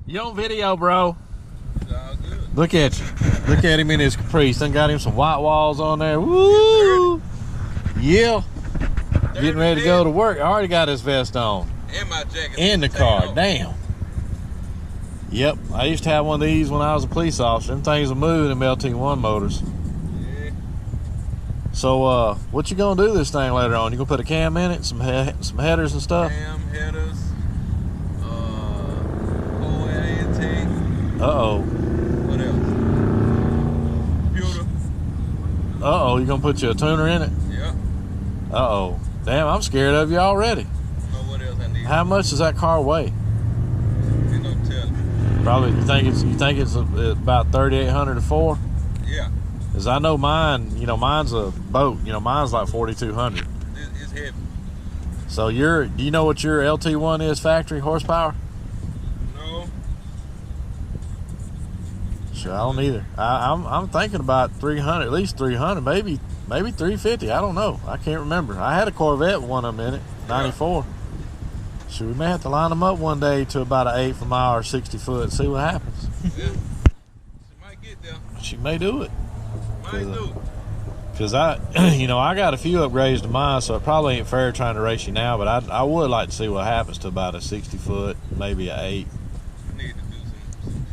You on video, bro? It's all good. Look at you. Look at him in his Caprice. Done got him some white walls on there. Woo! Yeah. Getting ready to go to work. Already got his vest on. And my jacket. In the car. Damn. Yep. I used to have one of these when I was a police officer. Them things will move in them LT1 motors. Yeah. So, what you gonna do this thing later on? You gonna put a cam in it, some headers and stuff? Cam, headers, whole intake. Uh-oh. What else? Computer. Uh-oh, you gonna put your tuner in it? Yeah. Uh-oh. Damn, I'm scared of you already. Know what else I need? How much does that car weigh? Ain't no telling. Probably, you think it's about 3,800 to 4? Yeah. Cause I know mine, you know, mine's a boat. You know, mine's like 4,200. It's heavy. So do you know what your LT1 is factory horsepower? No. Sure, I don't either. I'm thinking about 300, at least 300, maybe 350. I don't know. I can't remember. I had a Corvette with one of them in it, 94. So we may have to line them up one day to about an 8 mile or 60 foot, see what happens. Yeah. She might get there. She may do it. Might do. Cause I got a few upgrades to mine, so it probably ain't fair trying to race you now. But I would like to see what happens to about a 60 foot, maybe an 8. I need to do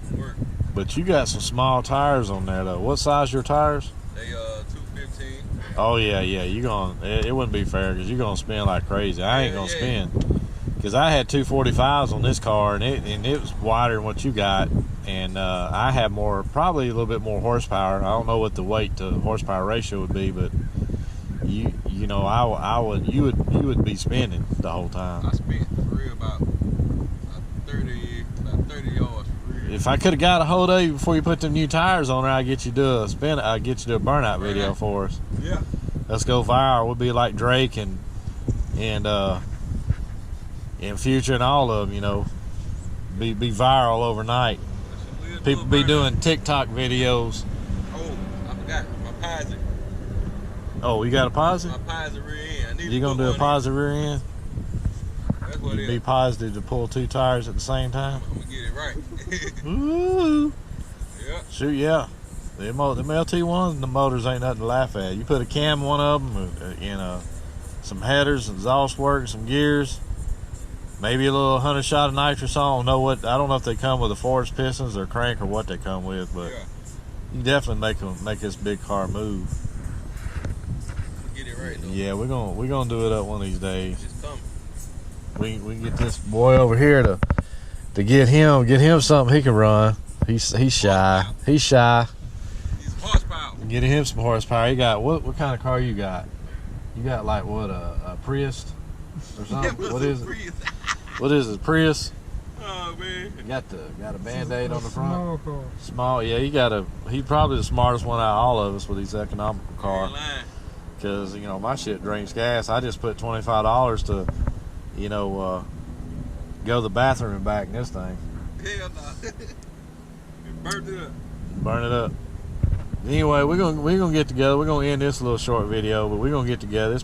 some work. But you got some small tires on there though. What size your tires? They 215. Oh yeah. It wouldn't be fair because you're gonna spin like crazy. I ain't gonna spin. Cause I had 245s on this car and it was wider than what you got. And I have probably a little bit more horsepower. I don't know what the weight to horsepower ratio would be, but you would be spinning the whole time. I spent for real about 30 yards for real. If I could have got a hold of you before you put them new tires on there, I'd get you to a burnout video for us. Yeah. Let's go viral. We'll be like Drake and Future and all of them, you know, be viral overnight. People be doing TikTok videos. Oh, I forgot. My posit. Oh, you got a posit? My posit rear end. You gonna do a posit rear end? That's what You it be is. positive to pull 2 tires at the same time? I'm gonna get it right. Ooh. Yeah. Shoot, yeah. Them LT1s, the motors ain't nothing to laugh at. You put a cam in one of them, some headers, exhaust work, some gears. Maybe a little 100 shot of nitrous on. I don't know if they come with a forged pistons or crank or what they come with, but Yeah. you definitely make this big car move. Get it right though. Yeah, we're gonna do it up one of these days. It's coming. We can get this boy over here to get him something he can run. He's shy. He's shy. He's horsepower. Get him some horsepower. He got what kind of car you got? You got like what a Prius or something? What is it? What is it? Prius? Oh man. You got a Band-Aid on the front. Small. Yeah, he probably the smartest one out of all of us with his economical car. Because my shit drains gas. I just put $25 to go to the bathroom and back in this thing. Hell no. Burn it up. Burn it up. Anyway, we're gonna get together. We're gonna end this little short video, but we're gonna get together. It's